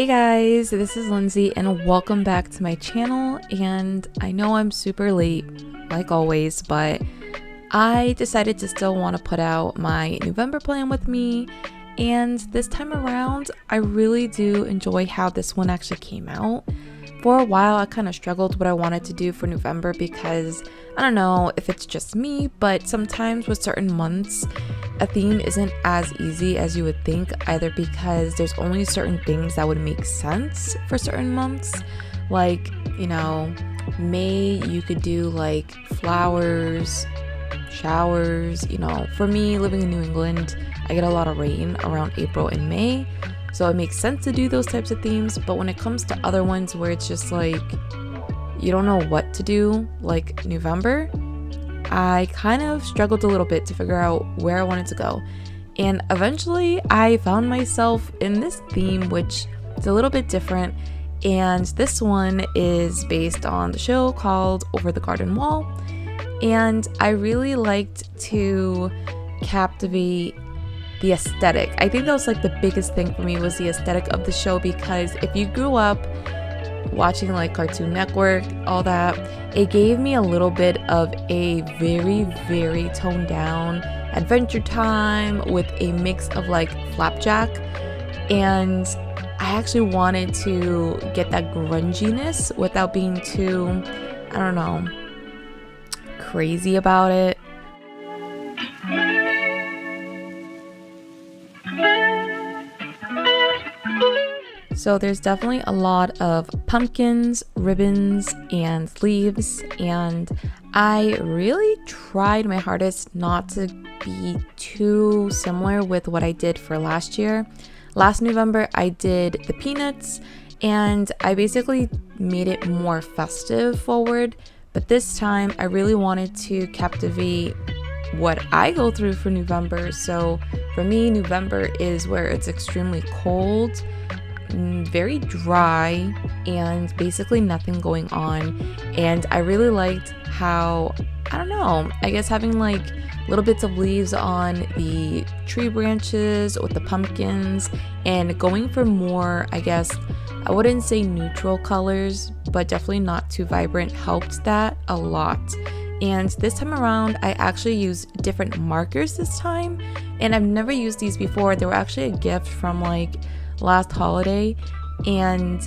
Hey guys, this is Lindsay and welcome back to my channel. And I know I'm super late like always, but I decided to still want to put out my November plan with me, and this time around I really do enjoy how this one actually came out. For a while I kind of struggled what I wanted to do for November because I don't know if it's just me, but sometimes with certain months a theme isn't as easy as you would think, either because there's only certain things that would make sense for certain months. Like, you know, May you could do like flowers, showers. You know, for me living in New England, I get a lot of rain around April and May, so it makes sense to do those types of themes. But when it comes to other ones where it's just like you don't know what to do, like November, I kind of struggled a little bit to figure out where I wanted to go. And eventually I found myself in this theme, which is a little bit different. And this one is based on the show called Over the Garden Wall. And I really liked to captivate the aesthetic. I think that was like the biggest thing for me, was the aesthetic of the show, because if you grew up watching like Cartoon Network, all that, it gave me a little bit of a very toned down Adventure Time with a mix of like Flapjack. And I actually wanted to get that grunginess without being too, I don't know, crazy about it. So there's definitely a lot of pumpkins, ribbons, and leaves, and I really tried my hardest not to be too similar with what I did for last year. Last November I did the peanuts, and I basically made it more festive forward, but this time I really wanted to captivate what I go through for November. So for me, November is where it's extremely cold, very dry, and basically nothing going on. And I really liked how, I don't know, I guess having like little bits of leaves on the tree branches with the pumpkins, and going for more, I guess I wouldn't say neutral colors, but definitely not too vibrant, helped that a lot. And this time around I actually used different markers this time, and I've never used these before. They were actually a gift from like last holiday, and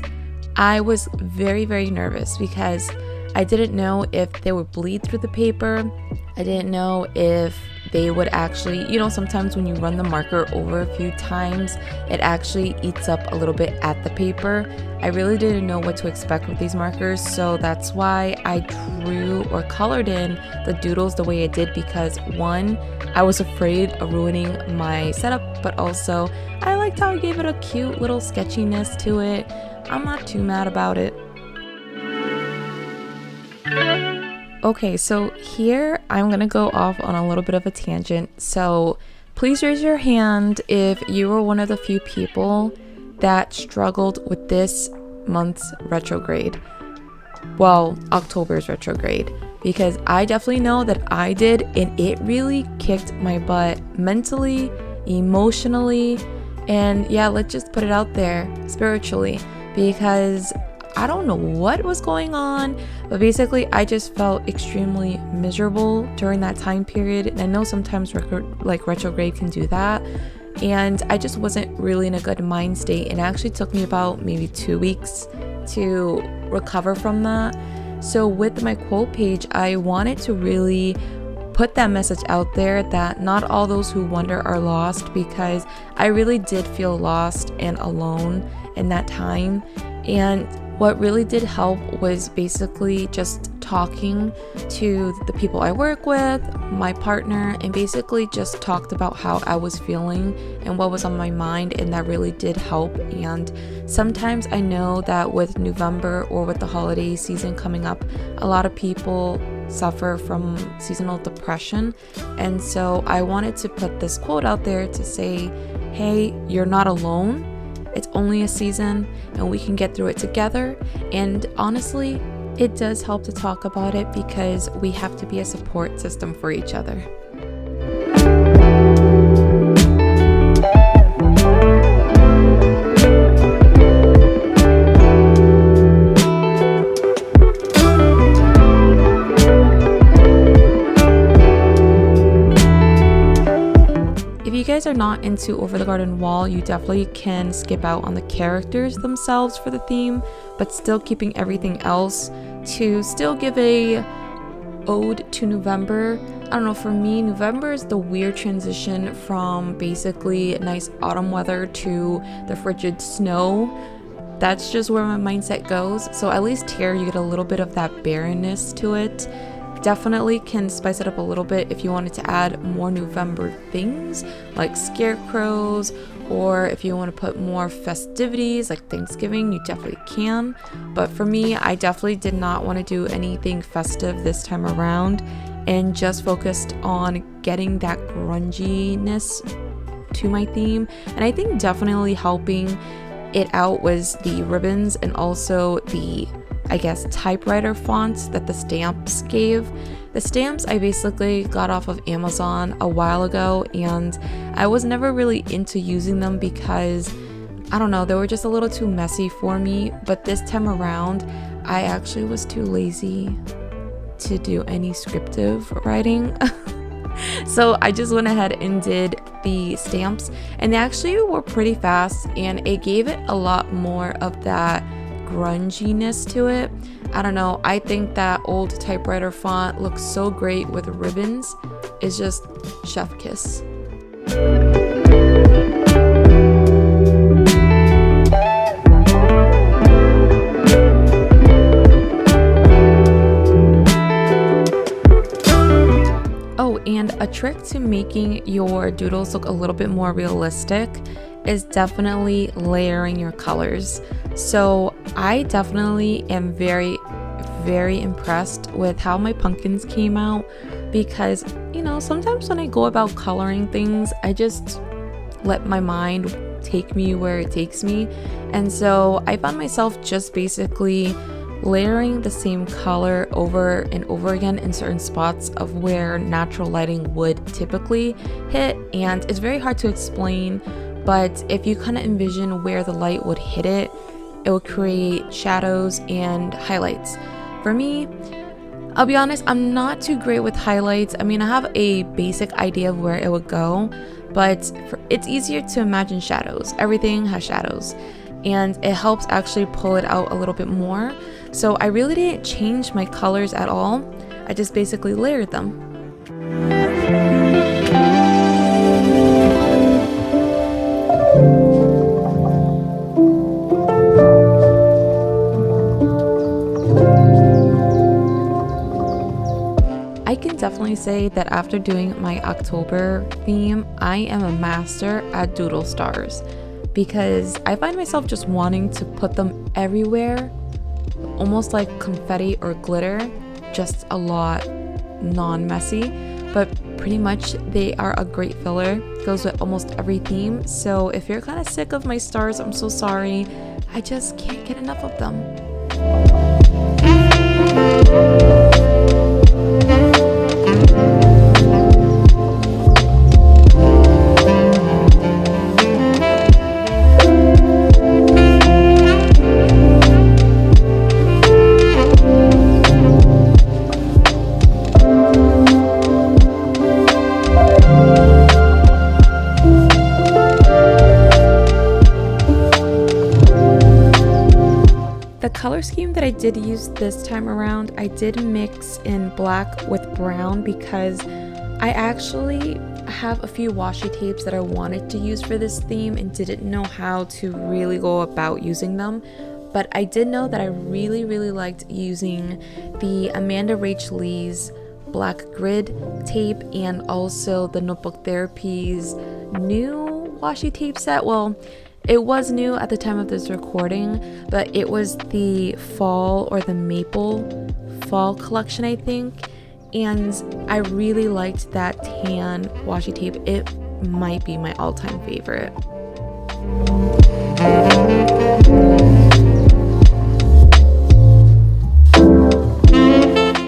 I was very nervous because I didn't know if they would bleed through the paper. I didn't know if they would actually, you know, sometimes when you run the marker over a few times, it actually eats up a little bit at the paper. I really didn't know what to expect with these markers, so that's why I drew or colored in the doodles the way I did, because one, I was afraid of ruining my setup, but also I liked how I gave it a cute little sketchiness to it. I'm not too mad about it. Okay, so here I'm gonna go off on a little bit of a tangent, so please raise your hand if you were one of the few people that struggled with this month's retrograde. Well, October's retrograde, because I definitely know that I did, and it really kicked my butt mentally, emotionally, and yeah, let's just put it out there, spiritually, because I don't know what was going on, but basically I just felt extremely miserable during that time period. And I know sometimes retrograde can do that, and I just wasn't really in a good mind state, and it actually took me about maybe 2 weeks to recover from that. So with my quote page, I wanted to really put that message out there that not all those who wander are lost, because I really did feel lost and alone in that time. And what really did help was basically just talking to the people I work with, my partner, and basically just talked about how I was feeling and what was on my mind, and that really did help. And sometimes I know that with November or with the holiday season coming up, a lot of people suffer from seasonal depression, and so I wanted to put this quote out there to say, hey, you're not alone. It's only a season and we can get through it together. And honestly, it does help to talk about it, because we have to be a support system for each other. guys are not into Over the Garden Wall, you definitely can skip out on the characters themselves for the theme, but still keeping everything else to still give a ode to November. I don't know, for me, November is the weird transition from basically nice autumn weather to the frigid snow. That's just where my mindset goes. So at least here you get a little bit of that barrenness to it. Definitely can spice it up a little bit if you wanted to add more November things like scarecrows, or if you want to put more festivities like Thanksgiving, you definitely can. But for me, I definitely did not want to do anything festive this time around and just focused on getting that grunginess to my theme. And I think definitely helping it out was the ribbons and also the, I guess, typewriter fonts that the stamps gave. The stamps I basically got off of Amazon a while ago, and I was never really into using them because, I don't know, they were just a little too messy for me. But this time around, I actually was too lazy to do any scriptive writing. So I just went ahead and did the stamps, and they actually were pretty fast, and it gave it a lot more of that grunginess to it. I don't know, I think that old typewriter font looks so great with ribbons. It's just chef kiss. Oh, and a trick to making your doodles look a little bit more realistic is definitely layering your colors. So I definitely am very, very impressed with how my pumpkins came out, because, you know, sometimes when I go about coloring things, I just let my mind take me where it takes me. And so I found myself just basically layering the same color over and over again in certain spots of where natural lighting would typically hit. And it's very hard to explain, but if you kind of envision where the light would hit it, it would create shadows and highlights. For me, I'll be honest, I'm not too great with highlights. I mean, I have a basic idea of where it would go, but it's easier to imagine shadows. Everything has shadows, and it helps actually pull it out a little bit more. So I really didn't change my colors at all. I just basically layered them. I can definitely say that after doing my October theme, I am a master at doodle stars, because I find myself just wanting to put them everywhere, almost like confetti or glitter, just a lot non-messy, but pretty much they are a great filler. Goes with almost every theme. So if you're kind of sick of my stars, I'm so sorry. I just can't get enough of them. The color scheme that I did use this time around, I did mix in black with brown because I actually have a few washi tapes that I wanted to use for this theme and didn't know how to really go about using them. But I did know that I really, really liked using the AmandaRachLee's black grid tape and also the Notebook Therapy's new washi tape set. Well, it was new at the time of this recording, but it was the fall or the maple fall collection, I think. And I really liked that tan washi tape. It might be my all-time favorite.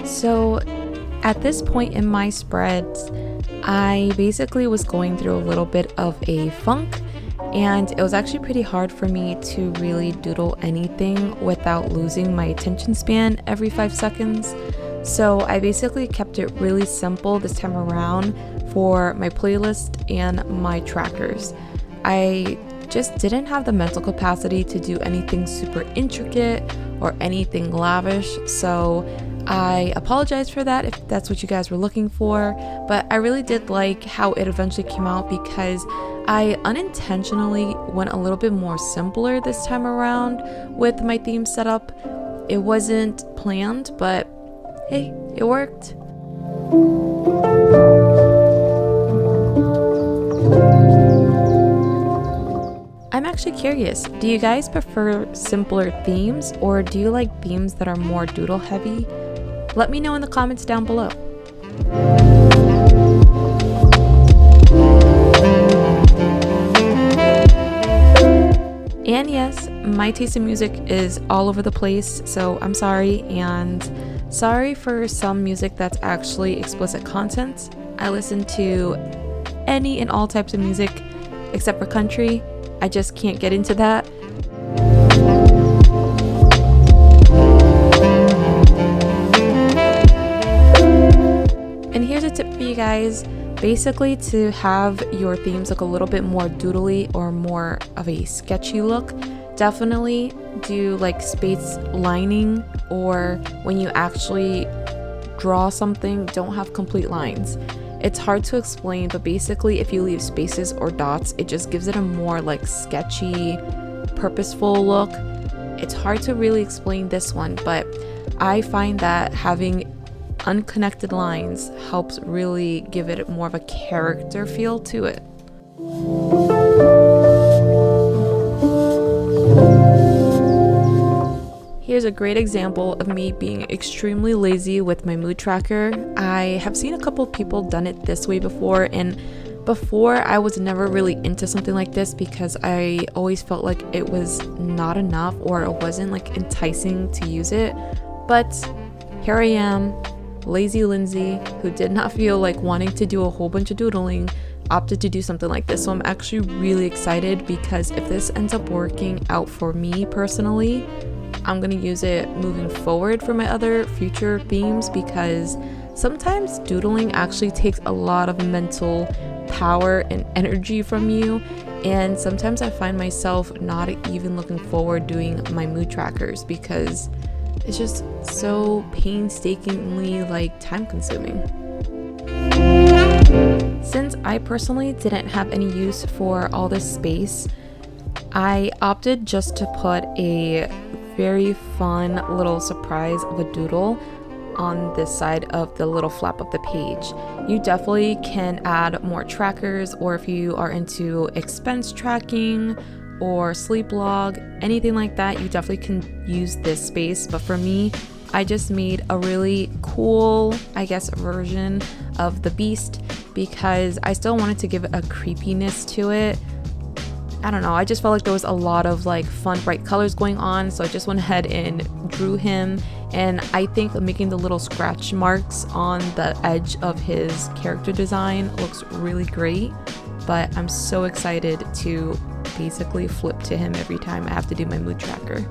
So at this point in my spreads, I basically was going through a little bit of a funk, and it was actually pretty hard for me to really doodle anything without losing my attention span every 5 seconds. So I basically kept it really simple this time around for my playlist and my trackers. I just didn't have the mental capacity to do anything super intricate or anything lavish, so I apologize for that if that's what you guys were looking for, but I really did like how it eventually came out because I unintentionally went a little bit more simpler this time around with my theme setup. It wasn't planned, but hey, it worked. I'm actually curious, do you guys prefer simpler themes or do you like themes that are more doodle heavy? Let me know in the comments down below. And yes, my taste in music is all over the place, so I'm sorry, and sorry for some music that's actually explicit content. I listen to any and all types of music except for country. I just can't get into that. And here's a tip for you guys. Basically, to have your themes look a little bit more doodly or more of a sketchy look, definitely do like space lining, or when you actually draw something, don't have complete lines. It's hard to explain, but basically if you leave spaces or dots, it just gives it a more like sketchy, purposeful look. It's hard to really explain this one, but I find that having unconnected lines helps really give it more of a character feel to it. Here's a great example of me being extremely lazy with my mood tracker. I have seen a couple people done it this way before, and before I was never really into something like this because I always felt like it was not enough or it wasn't like enticing to use it. But here I am, lazy Lindsay, who did not feel like wanting to do a whole bunch of doodling, opted to do something like this. So I'm actually really excited because if this ends up working out for me personally, I'm gonna use it moving forward for my other future themes, because sometimes doodling actually takes a lot of mental power and energy from you, and sometimes I find myself not even looking forward doing my mood trackers because it's just so painstakingly like time consuming. Since I personally didn't have any use for all this space, I opted just to put a very fun little surprise of a doodle on this side of the little flap of the page. You definitely can add more trackers, or if you are into expense tracking or sleep log, anything like that, you definitely can use this space. But for me, I just made a really cool, I guess, version of the beast because I still wanted to give it a creepiness to it. I don't know, I just felt like there was a lot of like fun bright colors going on, so I just went ahead and drew him, and I think making the little scratch marks on the edge of his character design looks really great. But I'm so excited to basically flip to him every time I have to do my mood tracker.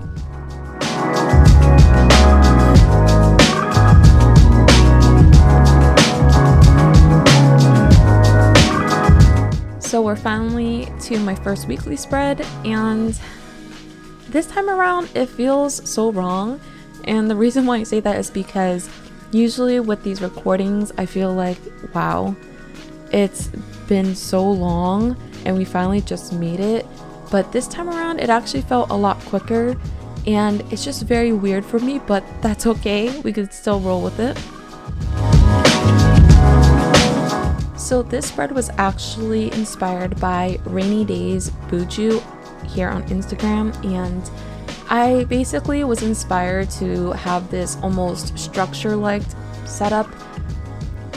So we're finally to my first weekly spread, and this time around it feels so wrong. And the reason why I say that is because usually with these recordings I feel like, wow, it's been so long and we finally just made it. But this time around it actually felt a lot quicker, and it's just very weird for me, but that's okay, we could still roll with it. So this spread was actually inspired by Rainy Days Buju here on Instagram, and I basically was inspired to have this almost structure-like setup.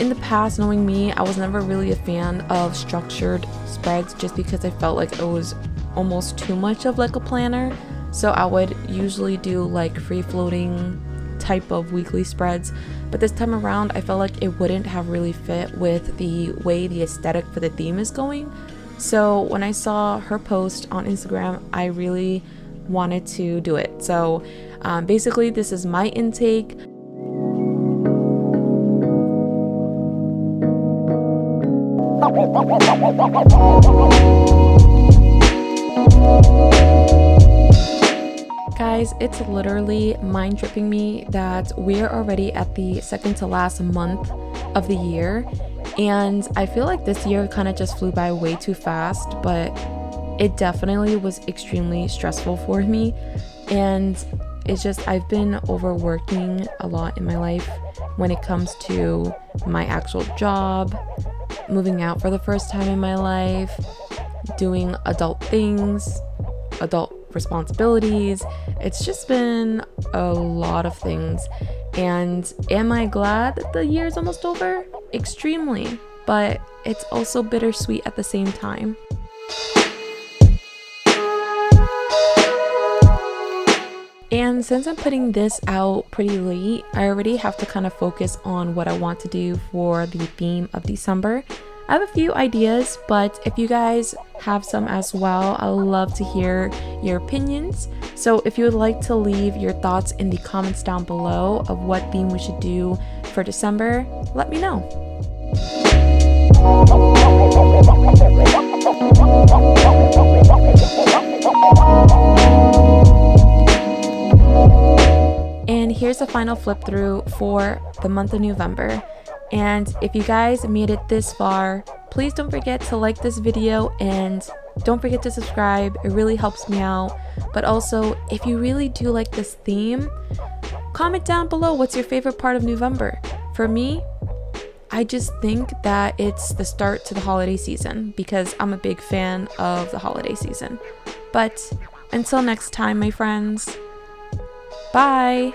In the past, knowing me, I was never really a fan of structured spreads just because I felt like it was almost too much of like a planner. So I would usually do like free-floating type of weekly spreads, but this time around I felt like it wouldn't have really fit with the way the aesthetic for the theme is going. So when I saw her post on Instagram, I really wanted to do it. So basically this is my intake. Guys, it's literally mind-tripping me that we're already at the second to last month of the year, and I feel like this year kind of just flew by way too fast, but it definitely was extremely stressful for me. And it's just, I've been overworking a lot in my life when it comes to my actual job, moving out for the first time in my life, doing adult things, adult responsibilities. It's just been a lot of things. And am I glad that the year is almost over? Extremely. But it's also bittersweet at the same time. And since I'm putting this out pretty late, I already have to kind of focus on what I want to do for the theme of December. I have a few ideas, but if you guys have some as well, I would love to hear your opinions. So if you would like to leave your thoughts in the comments down below of what theme we should do for December, let me know. And here's a final flip through for the month of November. And if you guys made it this far, please don't forget to like this video and don't forget to subscribe. It really helps me out. But also, if you really do like this theme, comment down below what's your favorite part of November. For me, I just think that it's the start to the holiday season because I'm a big fan of the holiday season. But until next time, my friends, bye!